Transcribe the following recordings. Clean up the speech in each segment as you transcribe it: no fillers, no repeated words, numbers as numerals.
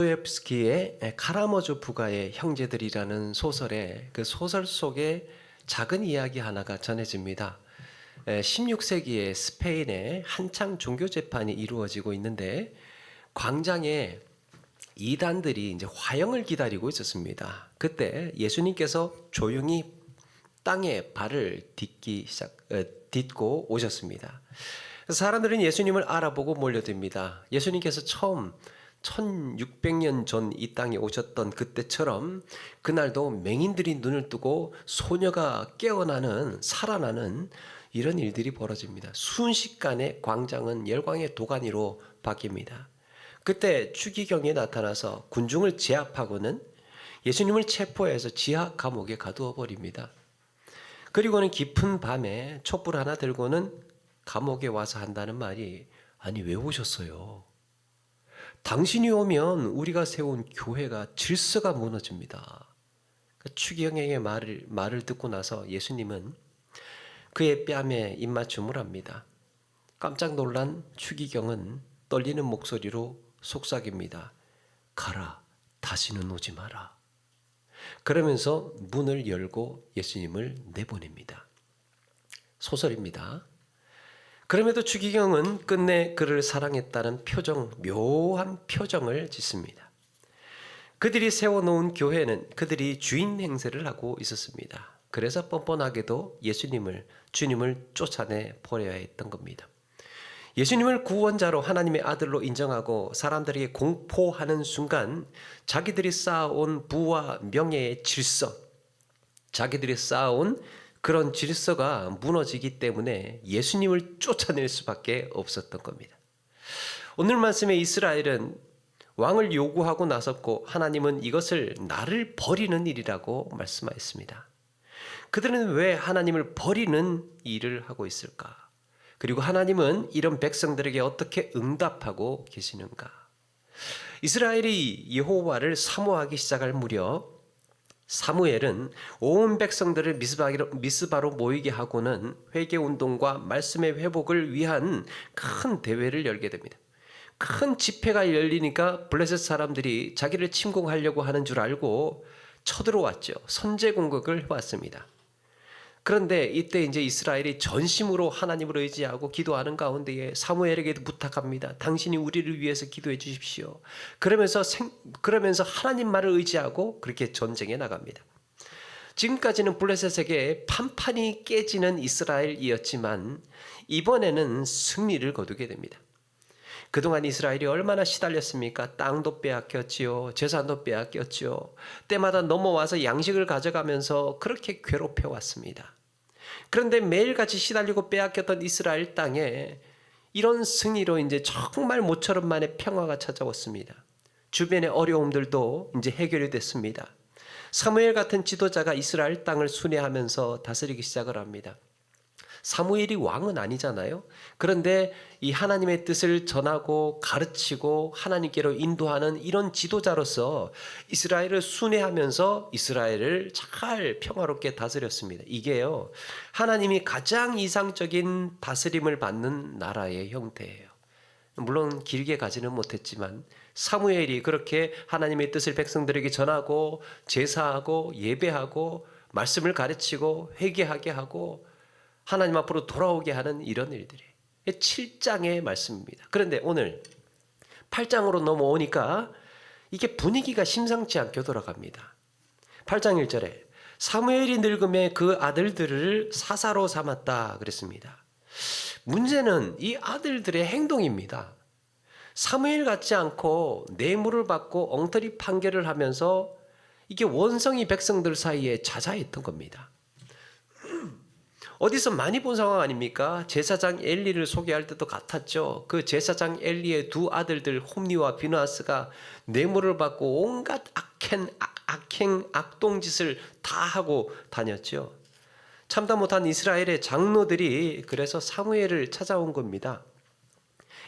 도sto옙스키의 카라머조프가의 형제들이라는 소설에 그 소설 속에 작은 이야기 하나가 전해집니다. 16세기에 스페인에 한창 종교 재판이 이루어지고 있는데 광장에 이단들이 이제 화형을 기다리고 있었습니다. 그때 예수님께서 조용히 땅에 발을 딛고 오셨습니다. 사람들은 예수님을 알아보고 몰려듭니다. 예수님께서 처음 1600년 전 이 땅에 오셨던 그때처럼 그날도 맹인들이 눈을 뜨고 소녀가 깨어나는 살아나는 이런 일들이 벌어집니다. 순식간에 광장은 열광의 도가니로 바뀝니다. 그때 추기경이 나타나서 군중을 제압하고는 예수님을 체포해서 지하 감옥에 가두어 버립니다. 그리고는 깊은 밤에 촛불 하나 들고는 감옥에 와서 한다는 말이, 아니 왜 오셨어요? 당신이 오면 우리가 세운 교회가 질서가 무너집니다. 추기경의 말을 듣고 나서 예수님은 그의 뺨에 입맞춤을 합니다. 깜짝 놀란 추기경은 떨리는 목소리로 속삭입니다. 가라, 다시는 오지 마라. 그러면서 문을 열고 예수님을 내보냅니다. 소설입니다. 그럼에도 추기경은 끝내 그를 사랑했다는 묘한 표정을 짓습니다. 그들이 세워놓은 교회는 그들이 주인 행세를 하고 있었습니다. 그래서 뻔뻔하게도 주님을 쫓아내 버려야 했던 겁니다. 예수님을 구원자로 하나님의 아들로 인정하고 사람들에게 공포하는 순간 자기들이 쌓아온 부와 명예의 질서, 자기들이 쌓아온 그런 질서가 무너지기 때문에 예수님을 쫓아낼 수밖에 없었던 겁니다. 오늘 말씀에 이스라엘은 왕을 요구하고 나섰고 하나님은 이것을 나를 버리는 일이라고 말씀하였습니다. 그들은 왜 하나님을 버리는 일을 하고 있을까? 그리고 하나님은 이런 백성들에게 어떻게 응답하고 계시는가? 이스라엘이 여호와를 사모하기 시작할 무렵 사무엘은 온 백성들을 미스바로 모이게 하고는 회개운동과 말씀의 회복을 위한 큰 대회를 열게 됩니다. 큰 집회가 열리니까 블레셋 사람들이 자기를 침공하려고 하는 줄 알고 쳐들어왔죠. 선제 공격을 해왔습니다. 그런데 이때 이제 이스라엘이 전심으로 하나님을 의지하고 기도하는 가운데에 사무엘에게도 부탁합니다. 당신이 우리를 위해서 기도해 주십시오. 그러면서 하나님 말을 의지하고 그렇게 전쟁에 나갑니다. 지금까지는 블레셋에게 판판이 깨지는 이스라엘이었지만 이번에는 승리를 거두게 됩니다. 그동안 이스라엘이 얼마나 시달렸습니까? 땅도 빼앗겼지요. 재산도 빼앗겼지요. 때마다 넘어와서 양식을 가져가면서 그렇게 괴롭혀왔습니다. 그런데 매일같이 시달리고 빼앗겼던 이스라엘 땅에 이런 승리로 이제 정말 모처럼 만에 평화가 찾아왔습니다. 주변의 어려움들도 이제 해결이 됐습니다. 사무엘 같은 지도자가 이스라엘 땅을 순회하면서 다스리기 시작을 합니다. 사무엘이 왕은 아니잖아요. 그런데 이 하나님의 뜻을 전하고 가르치고 하나님께로 인도하는 이런 지도자로서 이스라엘을 순회하면서 이스라엘을 잘 평화롭게 다스렸습니다. 이게요, 하나님이 가장 이상적인 다스림을 받는 나라의 형태예요. 물론 길게 가지는 못했지만 사무엘이 그렇게 하나님의 뜻을 백성들에게 전하고 제사하고 예배하고 말씀을 가르치고 회개하게 하고 하나님 앞으로 돌아오게 하는 이런 일들이 7장의 말씀입니다. 그런데 오늘 8장으로 넘어오니까 이게 분위기가 심상치 않게 돌아갑니다. 8장 1절에 사무엘이 늙음에 그 아들들을 사사로 삼았다 그랬습니다. 문제는 이 아들들의 행동입니다. 사무엘 같지 않고 뇌물을 받고 엉터리 판결을 하면서 이게 원성이 백성들 사이에 자자했던 겁니다. 어디서 많이 본 상황 아닙니까? 제사장 엘리를 소개할 때도 같았죠. 그 제사장 엘리의 두 아들들 홈니와 비느하스가 뇌물을 받고 온갖 악동짓을 다 하고 다녔죠. 참다 못한 이스라엘의 장로들이 그래서 사무엘을 찾아온 겁니다.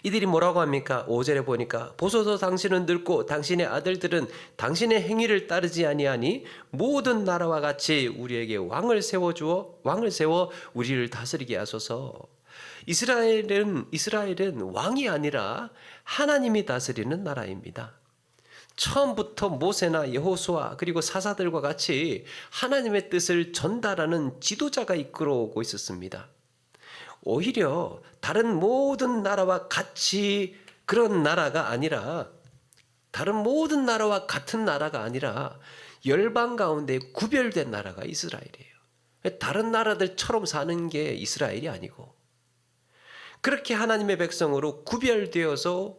이들이 뭐라고 합니까? 5절에 보니까 보소서 당신은 늙고 당신의 아들들은 당신의 행위를 따르지 아니하니 모든 나라와 같이 우리에게 왕을 세워 우리를 다스리게 하소서. 이스라엘은 왕이 아니라 하나님이 다스리는 나라입니다. 처음부터 모세나 여호수아 그리고 사사들과 같이 하나님의 뜻을 전달하는 지도자가 이끌어오고 있었습니다. 오히려 다른 모든 나라와 같이 그런 나라가 아니라 다른 모든 나라와 같은 나라가 아니라 열방 가운데 구별된 나라가 이스라엘이에요. 다른 나라들처럼 사는 게 이스라엘이 아니고 그렇게 하나님의 백성으로 구별되어서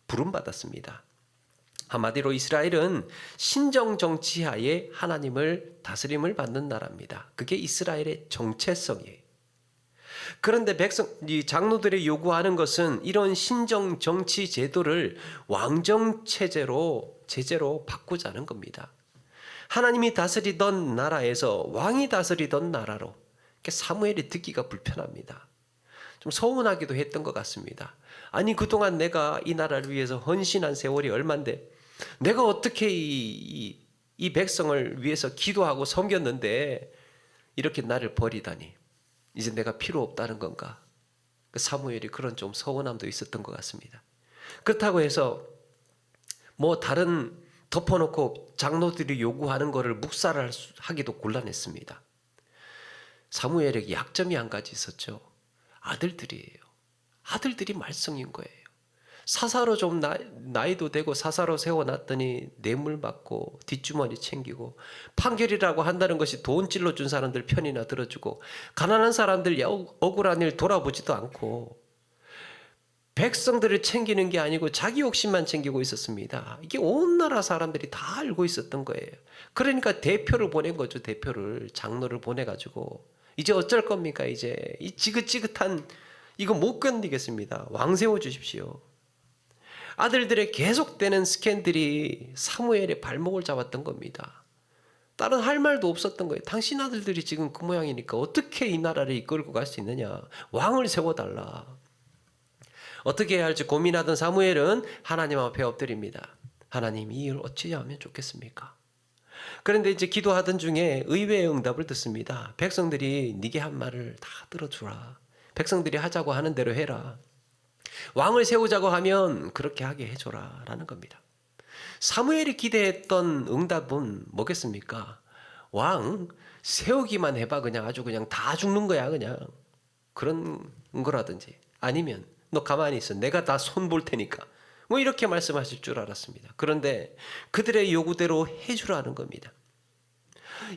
부름받았습니다. 한마디로 이스라엘은 신정 정치하에 하나님을 다스림을 받는 나라입니다. 그게 이스라엘의 정체성이에요. 그런데 이 장로들이 요구하는 것은 이런 신정 정치 제도를 왕정 제재로 바꾸자는 겁니다. 하나님이 다스리던 나라에서 왕이 다스리던 나라로 사무엘이 듣기가 불편합니다. 좀 서운하기도 했던 것 같습니다. 아니 그동안 내가 이 나라를 위해서 헌신한 세월이 얼만데 내가 어떻게 이 백성을 위해서 기도하고 섬겼는데 이렇게 나를 버리다니 이제 내가 필요 없다는 건가? 사무엘이 그런 좀 서운함도 있었던 것 같습니다. 그렇다고 해서 뭐 다른 덮어놓고 장로들이 요구하는 것을 묵살을 하기도 곤란했습니다. 사무엘에게 약점이 한 가지 있었죠. 아들들이에요. 아들들이 말썽인 거예요. 사사로 좀 나이도 되고 사사로 세워놨더니 뇌물 받고 뒷주머니 챙기고 판결이라고 한다는 것이 돈 찔러준 사람들 편이나 들어주고 가난한 사람들 억울한 일 돌아보지도 않고 백성들을 챙기는 게 아니고 자기 욕심만 챙기고 있었습니다. 이게 온 나라 사람들이 다 알고 있었던 거예요. 그러니까 대표를 보낸 거죠. 대표를 장로를 보내가지고 이제 어쩔 겁니까? 이제 이 지긋지긋한 이거 못 견디겠습니다. 왕 세워 주십시오. 아들들의 계속되는 스캔들이 사무엘의 발목을 잡았던 겁니다. 다른 할 말도 없었던 거예요. 당신 아들들이 지금 그 모양이니까 어떻게 이 나라를 이끌고 갈 수 있느냐. 왕을 세워달라. 어떻게 해야 할지 고민하던 사무엘은 하나님 앞에 엎드립니다. 하나님 이 일을 어찌 하면 좋겠습니까? 그런데 이제 기도하던 중에 의외의 응답을 듣습니다. 백성들이 네게 한 말을 다 들어주라. 백성들이 하자고 하는 대로 해라. 왕을 세우자고 하면 그렇게 하게 해줘라 라는 겁니다. 사무엘이 기대했던 응답은 뭐겠습니까? 왕 세우기만 해봐. 그냥 아주 그냥 다 죽는 거야. 그냥 그런 거라든지 아니면 너 가만히 있어. 내가 다 손 볼 테니까. 뭐 이렇게 말씀하실 줄 알았습니다. 그런데 그들의 요구대로 해주라는 겁니다.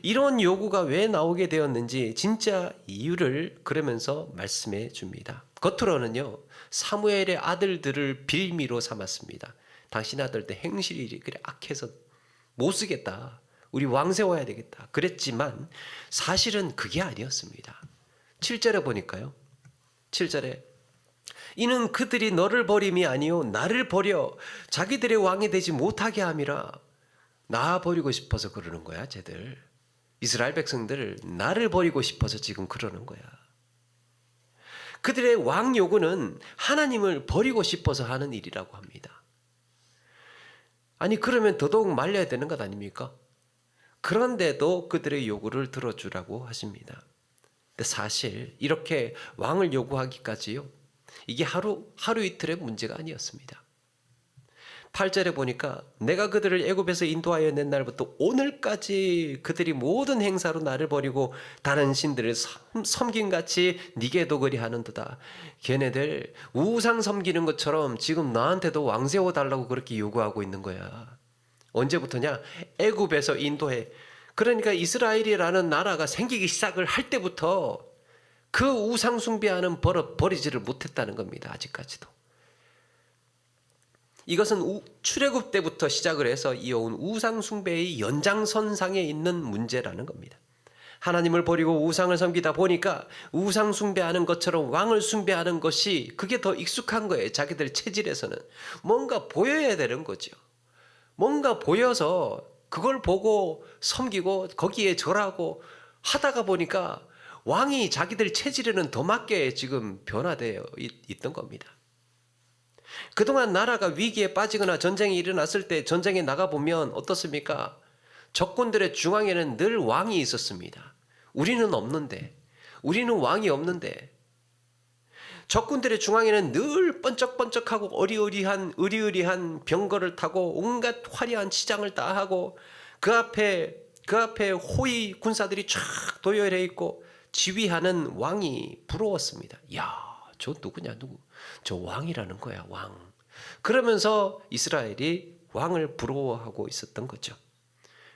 이런 요구가 왜 나오게 되었는지 진짜 이유를 그러면서 말씀해 줍니다. 겉으로는요 사무엘의 아들들을 빌미로 삼았습니다. 당신 아들들 행실이 그래 악해서 못 쓰겠다. 우리 왕 세워야 되겠다. 그랬지만 사실은 그게 아니었습니다. 7절에 보니까요. 7절에 이는 그들이 너를 버림이 아니요 나를 버려 자기들의 왕이 되지 못하게 함이라. 나 버리고 싶어서 그러는 거야. 쟤들 이스라엘 백성들 나를 버리고 싶어서 지금 그러는 거야. 그들의 왕 요구는 하나님을 버리고 싶어서 하는 일이라고 합니다. 아니 그러면 더더욱 말려야 되는 것 아닙니까? 그런데도 그들의 요구를 들어주라고 하십니다. 근데 사실 이렇게 왕을 요구하기까지요 이게 하루 이틀의 문제가 아니었습니다. 8절에 보니까 내가 그들을 애굽에서 인도하여 낸 날부터 오늘까지 그들이 모든 행사로 나를 버리고 다른 신들을 섬김같이 네게도 그리하는도다. 걔네들 우상 섬기는 것처럼 지금 나한테도 왕 세워달라고 그렇게 요구하고 있는 거야. 언제부터냐? 애굽에서 인도해. 그러니까 이스라엘이라는 나라가 생기기 시작을 할 때부터 그 우상 숭배하는 버릇 버리지를 못했다는 겁니다. 아직까지도. 이것은 출애굽 때부터 시작을 해서 이어온 우상 숭배의 연장선상에 있는 문제라는 겁니다. 하나님을 버리고 우상을 섬기다 보니까 우상 숭배하는 것처럼 왕을 숭배하는 것이 그게 더 익숙한 거예요. 자기들 체질에서는. 뭔가 보여야 되는 거죠. 뭔가 보여서 그걸 보고 섬기고 거기에 절하고 하다가 보니까 왕이 자기들 체질에는 더 맞게 지금 변화되어 있던 겁니다. 그동안 나라가 위기에 빠지거나 전쟁이 일어났을 때 전쟁에 나가보면 어떻습니까? 적군들의 중앙에는 늘 왕이 있었습니다. 우리는 없는데, 우리는 왕이 없는데 적군들의 중앙에는 늘 번쩍번쩍하고 의리의리한 병거를 타고 온갖 화려한 치장을 다 하고 그 앞에 호위 군사들이 쫙 도열해 있고 지휘하는 왕이 부러웠습니다. 야, 저 누구냐 누구? 저 왕이라는 거야, 왕. 그러면서 이스라엘이 왕을 부러워하고 있었던 거죠.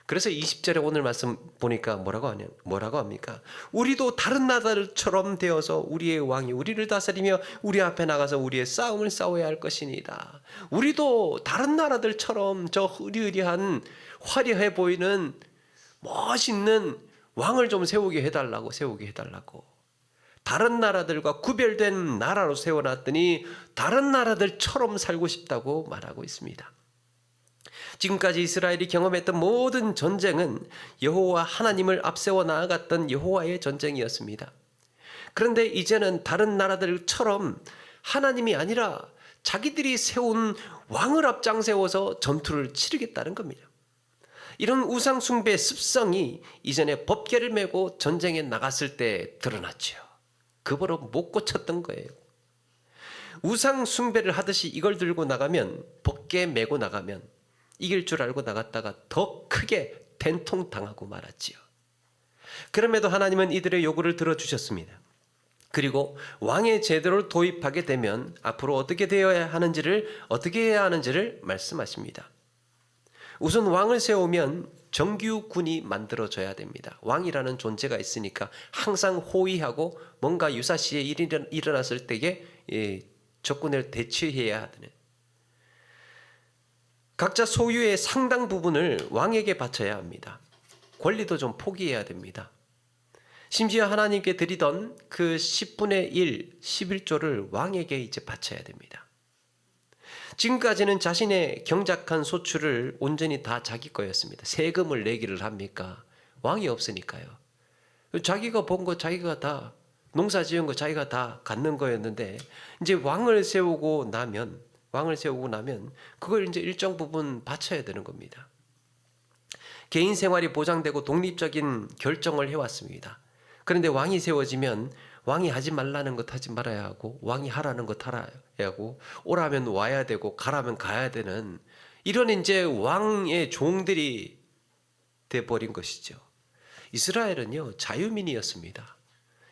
그래서 20절에 오늘 말씀 보니까 뭐라고 합니까? 우리도 다른 나라들처럼 되어서 우리의 왕이 우리를 다스리며 우리 앞에 나가서 우리의 싸움을 싸워야 할 것이니다. 우리도 다른 나라들처럼 저 의리의리한 화려해 보이는 멋있는 왕을 좀 세우게 해달라고. 다른 나라들과 구별된 나라로 세워놨더니 다른 나라들처럼 살고 싶다고 말하고 있습니다. 지금까지 이스라엘이 경험했던 모든 전쟁은 여호와 하나님을 앞세워 나아갔던 여호와의 전쟁이었습니다. 그런데 이제는 다른 나라들처럼 하나님이 아니라 자기들이 세운 왕을 앞장세워서 전투를 치르겠다는 겁니다. 이런 우상 숭배 습성이 이전에 법궤를 메고 전쟁에 나갔을 때 드러났죠. 그 버릇 못 고쳤던 거예요. 우상 숭배를 하듯이 이걸 들고 나가면, 법궤 메고 나가면 이길 줄 알고 나갔다가 더 크게 된통 당하고 말았지요. 그럼에도 하나님은 이들의 요구를 들어주셨습니다. 그리고 왕의 제도를 도입하게 되면 앞으로 어떻게 해야 하는지를 말씀하십니다. 우선 왕을 세우면 정규군이 만들어져야 됩니다. 왕이라는 존재가 있으니까 항상 호위하고 뭔가 유사시에 일이 일어났을 때에 적군을 대처해야 하는, 각자 소유의 상당 부분을 왕에게 바쳐야 합니다. 권리도 좀 포기해야 됩니다. 심지어 하나님께 드리던 그 10분의 1, 11조를 왕에게 이제 바쳐야 됩니다. 지금까지는 자신의 경작한 소출을 온전히 다 자기 거였습니다. 세금을 내기를 합니까? 왕이 없으니까요. 자기가 번 거 자기가 다, 농사 지은 거 자기가 다 갖는 거였는데 이제 왕을 세우고 나면 그걸 이제 일정 부분 바쳐야 되는 겁니다. 개인 생활이 보장되고 독립적인 결정을 해왔습니다. 그런데 왕이 세워지면 왕이 하지 말라는 것 하지 말아야 하고, 왕이 하라는 것 하라야 하고, 오라면 와야 되고 가라면 가야 되는 이런 이제 왕의 종들이 돼버린 것이죠. 이스라엘은요, 자유민이었습니다.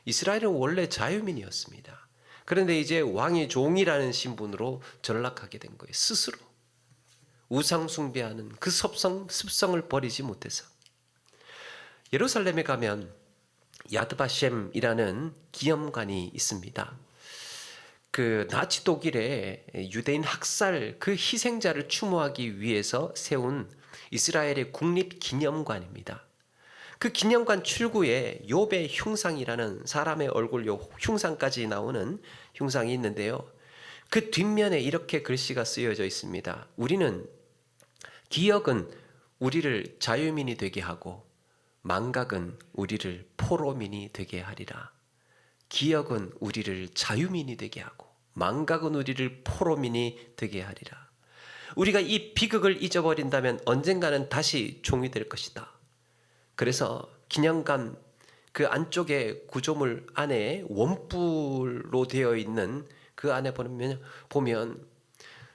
이스라엘은 원래 자유민이었습니다. 그런데 이제 왕의 종이라는 신분으로 전락하게 된 거예요. 스스로 우상 숭배하는 그 습성을 버리지 못해서. 예루살렘에 가면 야드바셴이라는 기념관이 있습니다. 그 나치 독일의 유대인 학살 그 희생자를 추모하기 위해서 세운 이스라엘의 국립 기념관입니다. 그 기념관 출구에 욥의 흉상이라는 사람의 얼굴 흉상까지 나오는 흉상이 있는데요. 그 뒷면에 이렇게 글씨가 쓰여져 있습니다. 기억은 우리를 자유민이 되게 하고 망각은 우리를 포로민이 되게 하리라. 기억은 우리를 자유민이 되게 하고 망각은 우리를 포로민이 되게 하리라. 우리가 이 비극을 잊어버린다면 언젠가는 다시 종이 될 것이다. 그래서 기념관 그 안쪽에 구조물 안에 원뿔로 되어 있는 그 안에 보면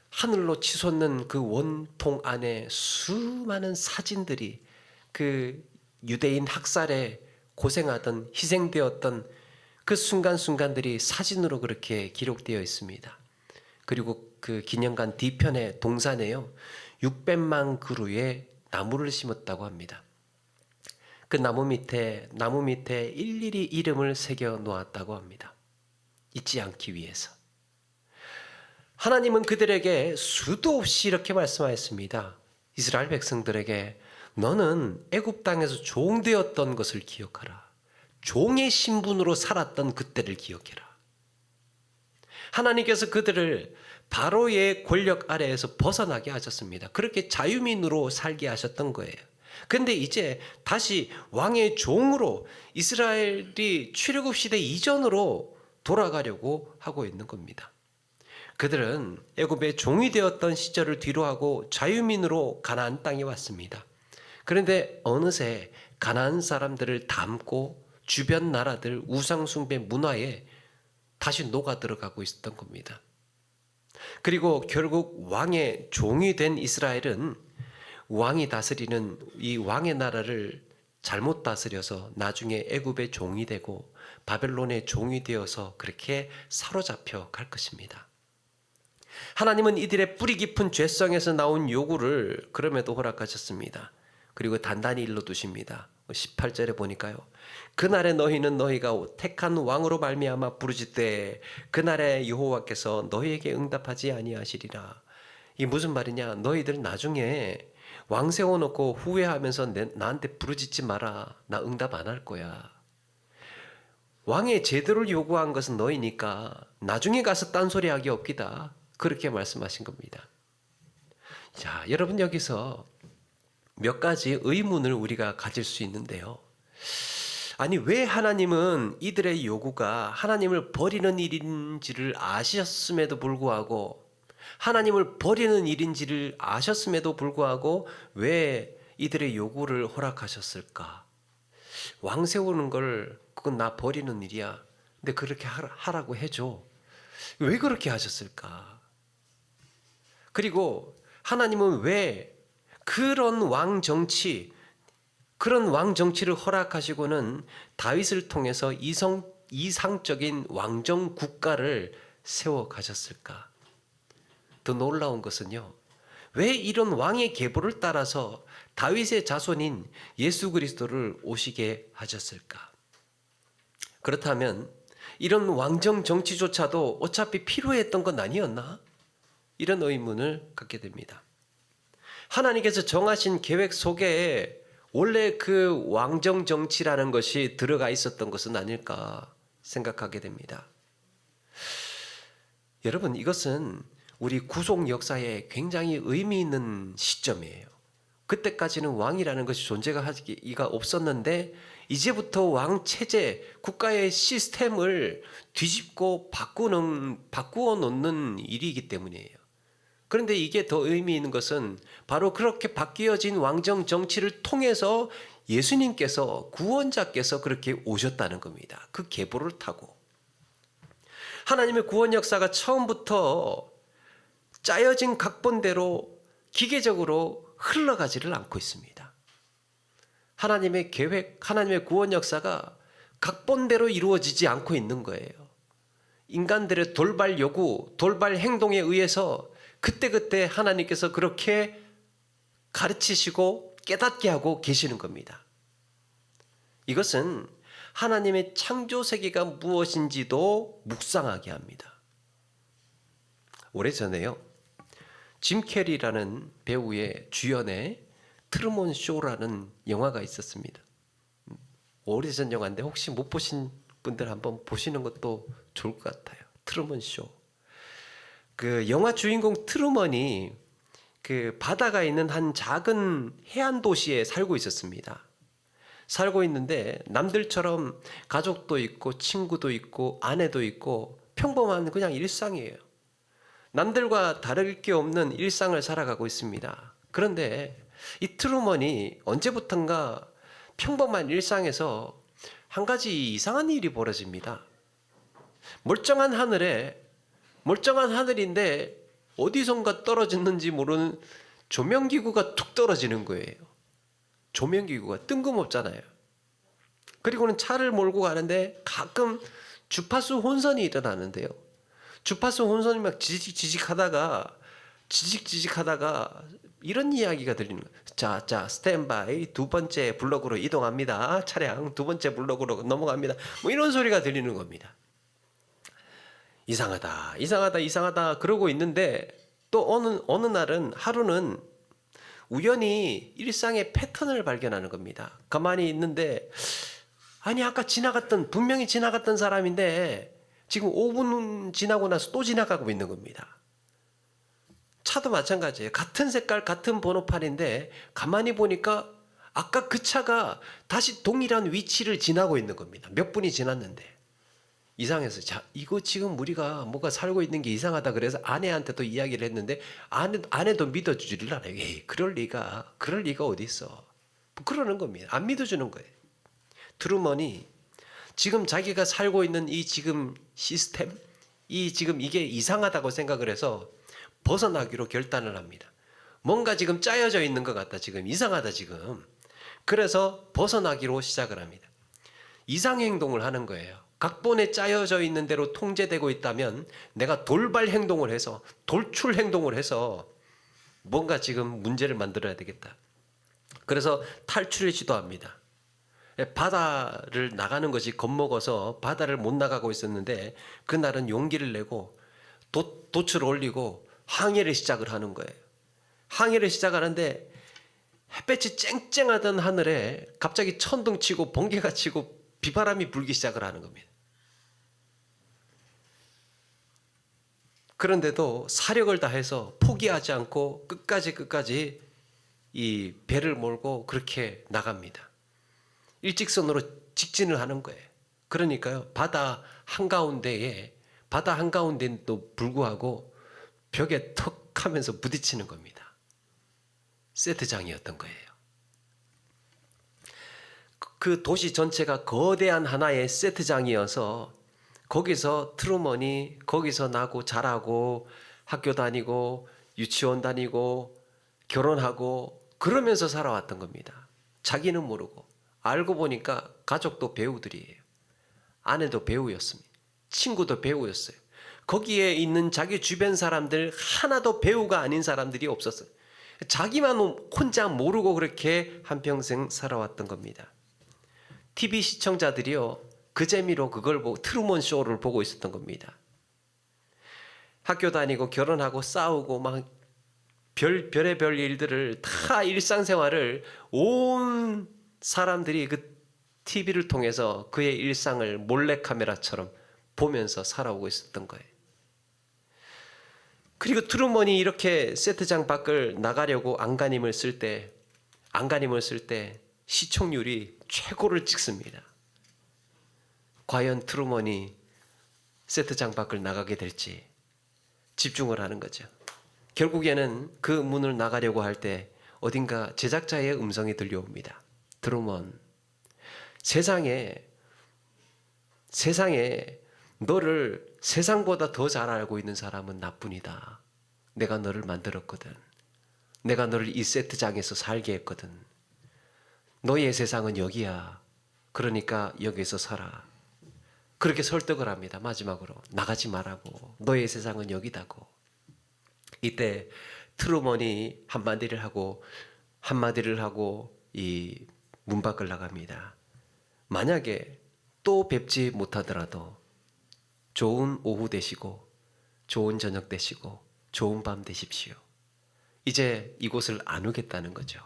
하늘로 치솟는 그 원통 안에 수많은 사진들이 그 유대인 학살에 고생하던 희생되었던 그 순간순간들이 사진으로 그렇게 기록되어 있습니다. 그리고 그 기념관 뒤편에 동산에요, 600만 그루의 나무를 심었다고 합니다. 그 나무 밑에 일일이 이름을 새겨 놓았다고 합니다. 잊지 않기 위해서. 하나님은 그들에게 수도 없이 이렇게 말씀하였습니다. 이스라엘 백성들에게 너는 애굽 땅에서 종되었던 것을 기억하라. 종의 신분으로 살았던 그때를 기억해라. 하나님께서 그들을 바로의 권력 아래에서 벗어나게 하셨습니다. 그렇게 자유민으로 살게 하셨던 거예요. 근데 이제 다시 왕의 종으로 이스라엘이 출애굽 시대 이전으로 돌아가려고 하고 있는 겁니다. 그들은 애굽의 종이 되었던 시절을 뒤로하고 자유민으로 가나안 땅에 왔습니다. 그런데 어느새 가나안 사람들을 닮고 주변 나라들 우상 숭배 문화에 다시 녹아 들어가고 있었던 겁니다. 그리고 결국 왕의 종이 된 이스라엘은 왕이 다스리는 이 왕의 나라를 잘못 다스려서 나중에 애굽의 종이 되고 바벨론의 종이 되어서 그렇게 사로잡혀 갈 것입니다. 하나님은 이들의 뿌리 깊은 죄성에서 나온 요구를 그럼에도 허락하셨습니다. 그리고 단단히 일러두십니다. 18절에 보니까요. 그날에 너희는 너희가 택한 왕으로 말미암아 부르짖되 그날에 여호와께서 너희에게 응답하지 아니하시리라. 이게 무슨 말이냐? 너희들 나중에 왕 세워놓고 후회하면서 나한테 부르짖지 마라. 나 응답 안 할 거야. 왕의 제도를 요구한 것은 너희니까 나중에 가서 딴소리 하기 없기다. 그렇게 말씀하신 겁니다. 자, 여러분 여기서 몇 가지 의문을 우리가 가질 수 있는데요. 아니, 왜 하나님은 이들의 요구가 하나님을 버리는 일인지를 아셨음에도 불구하고 하나님을 버리는 일인지를 아셨음에도 불구하고 왜 이들의 요구를 허락하셨을까? 왕 세우는 걸 그건 나 버리는 일이야. 근데 그렇게 하라고 해줘. 왜 그렇게 하셨을까? 그리고 하나님은 왜 그런 왕 정치를 허락하시고는 다윗을 통해서 이상적인 왕정 국가를 세워 가셨을까? 더 놀라운 것은요. 왜 이런 왕의 계보를 따라서 다윗의 자손인 예수 그리스도를 오시게 하셨을까? 그렇다면 이런 왕정 정치조차도 어차피 필요했던 건 아니었나? 이런 의문을 갖게 됩니다. 하나님께서 정하신 계획 속에 원래 그 왕정 정치라는 것이 들어가 있었던 것은 아닐까 생각하게 됩니다. 여러분, 이것은 우리 구속 역사에 굉장히 의미 있는 시점이에요. 그때까지는 왕이라는 것이 존재가 없었는데 이제부터 왕 체제, 국가의 시스템을 뒤집고 바꾸어 놓는 일이기 때문이에요. 그런데 이게 더 의미 있는 것은 바로 그렇게 바뀌어진 왕정 정치를 통해서 예수님께서 구원자께서 그렇게 오셨다는 겁니다. 그 계보를 타고. 하나님의 구원 역사가 처음부터 짜여진 각본대로 기계적으로 흘러가지를 않고 있습니다. 하나님의 계획, 하나님의 구원 역사가 각본대로 이루어지지 않고 있는 거예요. 인간들의 돌발 요구, 돌발 행동에 의해서 그때그때 하나님께서 그렇게 가르치시고 깨닫게 하고 계시는 겁니다. 이것은 하나님의 창조 세계가 무엇인지도 묵상하게 합니다. 오래전에요. 짐 캐리라는 배우의 주연의 트루먼 쇼라는 영화가 있었습니다. 오래전 영화인데 혹시 못 보신 분들 한번 보시는 것도 좋을 것 같아요. 트루먼 쇼. 그 영화 주인공 트루먼이 그 바다가 있는 한 작은 해안 도시에 살고 있었습니다. 살고 있는데 남들처럼 가족도 있고 친구도 있고 아내도 있고 평범한 그냥 일상이에요. 남들과 다를 게 없는 일상을 살아가고 있습니다. 그런데 이 트루먼이 언제부턴가 평범한 일상에서 한 가지 이상한 일이 벌어집니다. 멀쩡한 하늘인데 어디선가 떨어졌는지 모르는 조명기구가 툭 떨어지는 거예요. 조명기구가 뜬금없잖아요. 그리고는 차를 몰고 가는데 가끔 주파수 혼선이 일어나는데요. 주파수 혼선이 막 지직하다가 이런 이야기가 들리는 거예요. 자, 스탠바이, 두 번째 블록으로 이동합니다. 차량 두 번째 블록으로 넘어갑니다. 뭐 이런 소리가 들리는 겁니다. 이상하다 그러고 있는데 또 어느 날은 하루는 우연히 일상의 패턴을 발견하는 겁니다. 가만히 있는데 아니 아까 분명히 지나갔던 사람인데 지금 5분 지나고 나서 또 지나가고 있는 겁니다. 차도 마찬가지예요. 같은 색깔 같은 번호판인데 가만히 보니까 아까 그 차가 다시 동일한 위치를 지나고 있는 겁니다. 몇 분이 지났는데. 이상해서 이거 지금 우리가 뭐가 살고 있는 게 이상하다 그래서 아내한테도 이야기를 했는데 아내도 믿어주지를 않아요. 에이, 그럴 리가 어디 있어. 그러는 겁니다. 안 믿어주는 거예요. 트루먼이 지금 자기가 살고 있는 이 지금 시스템, 이 지금 이게 이상하다고 생각을 해서 벗어나기로 결단을 합니다. 뭔가 지금 짜여져 있는 것 같다. 지금 이상하다 지금. 그래서 벗어나기로 시작을 합니다. 이상 행동을 하는 거예요. 각본에 짜여져 있는 대로 통제되고 있다면 내가 돌발 행동을 해서 돌출 행동을 해서 뭔가 지금 문제를 만들어야 되겠다. 그래서 탈출을 시도합니다. 바다를 나가는 것이 겁먹어서 바다를 못 나가고 있었는데 그날은 용기를 내고 돛을 올리고 항해를 시작을 하는 거예요. 항해를 시작하는데 햇볕이 쨍쨍하던 하늘에 갑자기 천둥 치고 번개가 치고 비바람이 불기 시작을 하는 겁니다. 그런데도 사력을 다해서 포기하지 않고 끝까지 이 배를 몰고 그렇게 나갑니다. 일직선으로 직진을 하는 거예요. 그러니까요, 바다 한가운데도 불구하고 벽에 턱 하면서 부딪히는 겁니다. 세트장이었던 거예요. 그 도시 전체가 거대한 하나의 세트장이어서 거기서 트루먼이 거기서 나고 자라고 학교 다니고 유치원 다니고 결혼하고 그러면서 살아왔던 겁니다. 자기는 모르고 알고 보니까 가족도 배우들이에요. 아내도 배우였습니다. 친구도 배우였어요. 거기에 있는 자기 주변 사람들 하나도 배우가 아닌 사람들이 없었어요. 자기만 혼자 모르고 그렇게 한평생 살아왔던 겁니다. TV 시청자들이요, 그 재미로 그걸 보고 트루먼 쇼를 보고 있었던 겁니다. 학교 다니고 결혼하고 싸우고 막 별의별 일들을 다 일상생활을 온 사람들이 그 TV를 통해서 그의 일상을 몰래카메라처럼 보면서 살아오고 있었던 거예요. 그리고 트루먼이 이렇게 세트장 밖을 나가려고 안간힘을 쓸 때 시청률이 최고를 찍습니다. 과연 트루먼이 세트장 밖을 나가게 될지 집중을 하는 거죠. 결국에는 그 문을 나가려고 할 때 어딘가 제작자의 음성이 들려옵니다. 트루먼, 세상에 너를 세상보다 더 잘 알고 있는 사람은 나뿐이다. 내가 너를 만들었거든. 내가 너를 이 세트장에서 살게 했거든. 너의 세상은 여기야. 그러니까 여기서 살아. 그렇게 설득을 합니다. 마지막으로 나가지 말라고. 너의 세상은 여기다고. 이때 트루먼이 한마디를 하고 이 문 밖을 나갑니다. 만약에 또 뵙지 못하더라도 좋은 오후 되시고 좋은 저녁 되시고 좋은 밤 되십시오. 이제 이곳을 안 오겠다는 거죠.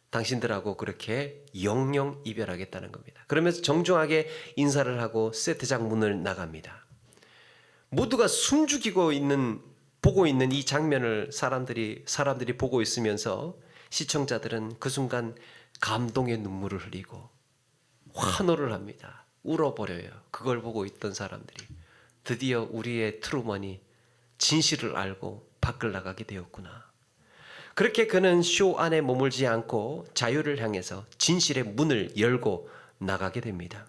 당신들하고 그렇게 영영 이별하겠다는 겁니다. 그러면서 정중하게 인사를 하고 세트장 문을 나갑니다. 모두가 숨죽이고 보고 있는 이 장면을 사람들이 보고 있으면서 시청자들은 그 순간 감동의 눈물을 흘리고 환호를 합니다. 울어버려요. 그걸 보고 있던 사람들이 드디어 우리의 트루먼이 진실을 알고 밖을 나가게 되었구나. 그렇게 그는 쇼 안에 머물지 않고 자유를 향해서 진실의 문을 열고 나가게 됩니다.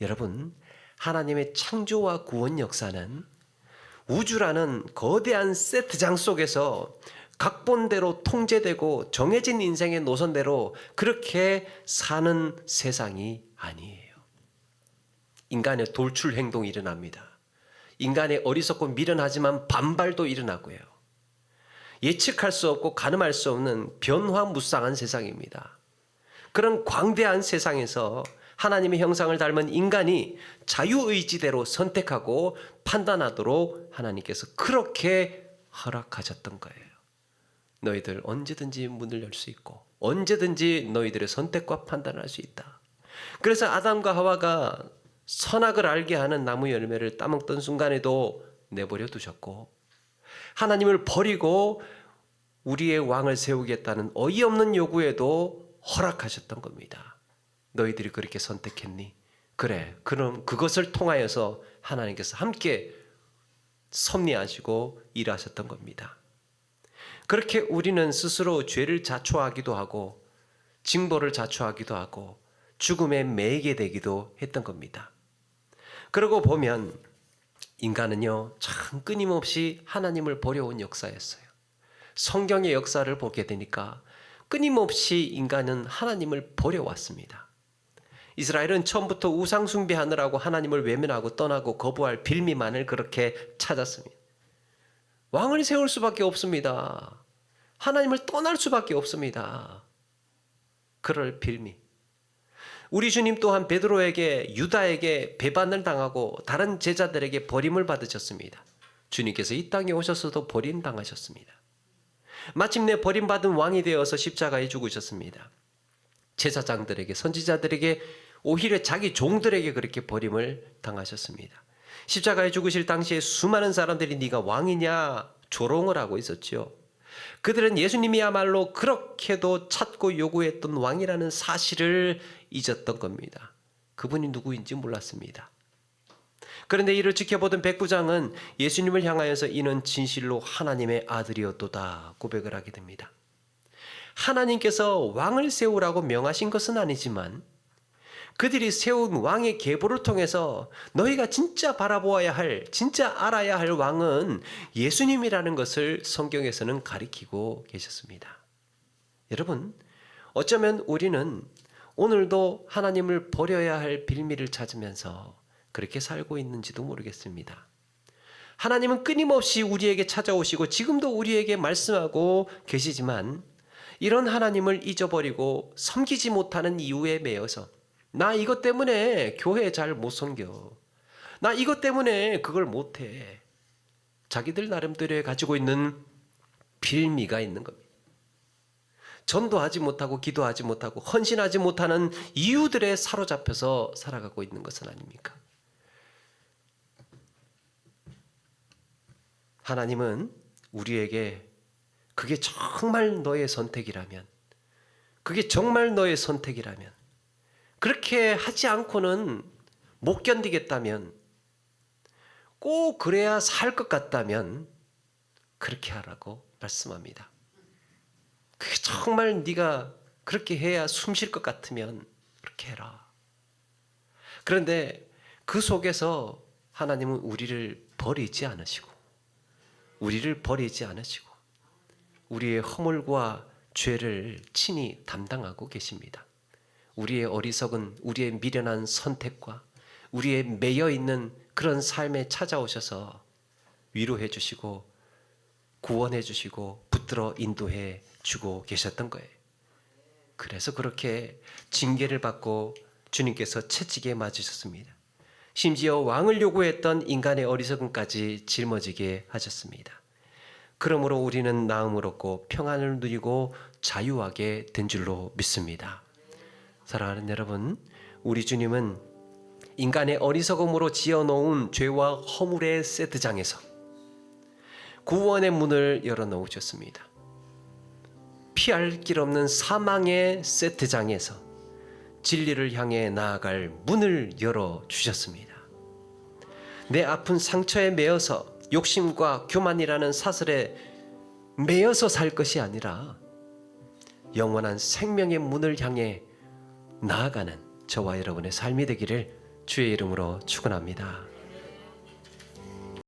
여러분, 하나님의 창조와 구원 역사는 우주라는 거대한 세트장 속에서 각본대로 통제되고 정해진 인생의 노선대로 그렇게 사는 세상이 아니에요. 인간의 돌출 행동이 일어납니다. 인간의 어리석고 미련하지만 반발도 일어나고요. 예측할 수 없고 가늠할 수 없는 변화무쌍한 세상입니다. 그런 광대한 세상에서 하나님의 형상을 닮은 인간이 자유의지대로 선택하고 판단하도록 하나님께서 그렇게 허락하셨던 거예요. 너희들 언제든지 문을 열 수 있고 언제든지 너희들의 선택과 판단을 할 수 있다. 그래서 아담과 하와가 선악을 알게 하는 나무 열매를 따먹던 순간에도 내버려 두셨고, 하나님을 버리고 우리의 왕을 세우겠다는 어이없는 요구에도 허락하셨던 겁니다. 너희들이 그렇게 선택했니? 그래, 그럼 그것을 통하여서 하나님께서 함께 섭리하시고 일하셨던 겁니다. 그렇게 우리는 스스로 죄를 자초하기도 하고 징벌을 자초하기도 하고 죽음에 매이게 되기도 했던 겁니다. 그러고 보면 인간은요, 참 끊임없이 하나님을 버려온 역사였어요. 성경의 역사를 보게 되니까 끊임없이 인간은 하나님을 버려왔습니다. 이스라엘은 처음부터 우상 숭배하느라고 하나님을 외면하고 떠나고 거부할 빌미만을 그렇게 찾았습니다. 왕을 세울 수밖에 없습니다. 하나님을 떠날 수밖에 없습니다. 그럴 빌미. 우리 주님 또한 베드로에게, 유다에게 배반을 당하고 다른 제자들에게 버림을 받으셨습니다. 주님께서 이 땅에 오셔서도 버림당하셨습니다. 마침내 버림받은 왕이 되어서 십자가에 죽으셨습니다. 제사장들에게, 선지자들에게, 오히려 자기 종들에게 그렇게 버림을 당하셨습니다. 십자가에 죽으실 당시에 수많은 사람들이 네가 왕이냐 조롱을 하고 있었죠. 그들은 예수님이야말로 그렇게도 찾고 요구했던 왕이라는 사실을 잊었던 겁니다. 그분이 누구인지 몰랐습니다. 그런데 이를 지켜보던 백부장은 예수님을 향하여서 이는 진실로 하나님의 아들이었도다 고백을 하게 됩니다. 하나님께서 왕을 세우라고 명하신 것은 아니지만 그들이 세운 왕의 계보를 통해서 너희가 진짜 바라보아야 할, 진짜 알아야 할 왕은 예수님이라는 것을 성경에서는 가리키고 계셨습니다. 여러분, 어쩌면 우리는 오늘도 하나님을 버려야 할 빌미를 찾으면서 그렇게 살고 있는지도 모르겠습니다. 하나님은 끊임없이 우리에게 찾아오시고 지금도 우리에게 말씀하고 계시지만 이런 하나님을 잊어버리고 섬기지 못하는 이유에 매여서 나 이것 때문에 교회 잘 못 섬겨. 나 이것 때문에 그걸 못해. 자기들 나름대로 가지고 있는 빌미가 있는 겁니다. 전도하지 못하고 기도하지 못하고 헌신하지 못하는 이유들에 사로잡혀서 살아가고 있는 것은 아닙니까? 하나님은 우리에게 그게 정말 너의 선택이라면, 그게 정말 너의 선택이라면, 그렇게 하지 않고는 못 견디겠다면, 꼭 그래야 살 것 같다면 그렇게 하라고 말씀합니다. 그게 정말 네가 그렇게 해야 숨 쉴 것 같으면 그렇게 해라. 그런데 그 속에서 하나님은 우리를 버리지 않으시고 우리의 허물과 죄를 친히 담당하고 계십니다. 우리의 어리석은, 우리의 미련한 선택과 우리의 매여있는 그런 삶에 찾아오셔서 위로해 주시고 구원해 주시고 붙들어 인도해 주고 계셨던 거예요. 그래서 그렇게 징계를 받고 주님께서 채찍에 맞으셨습니다. 심지어 왕을 요구했던 인간의 어리석음까지 짊어지게 하셨습니다. 그러므로 우리는 나음을 얻고 평안을 누리고 자유하게 된 줄로 믿습니다. 사랑하는 여러분, 우리 주님은 인간의 어리석음으로 지어놓은 죄와 허물의 세트장에서 구원의 문을 열어놓으셨습니다. 피할 길 없는 사망의 세트장에서 진리를 향해 나아갈 문을 열어주셨습니다. 내 아픈 상처에 매여서 욕심과 교만이라는 사슬에 매여서 살 것이 아니라 영원한 생명의 문을 향해 나아가는 저와 여러분의 삶이 되기를 주의 이름으로 축원합니다.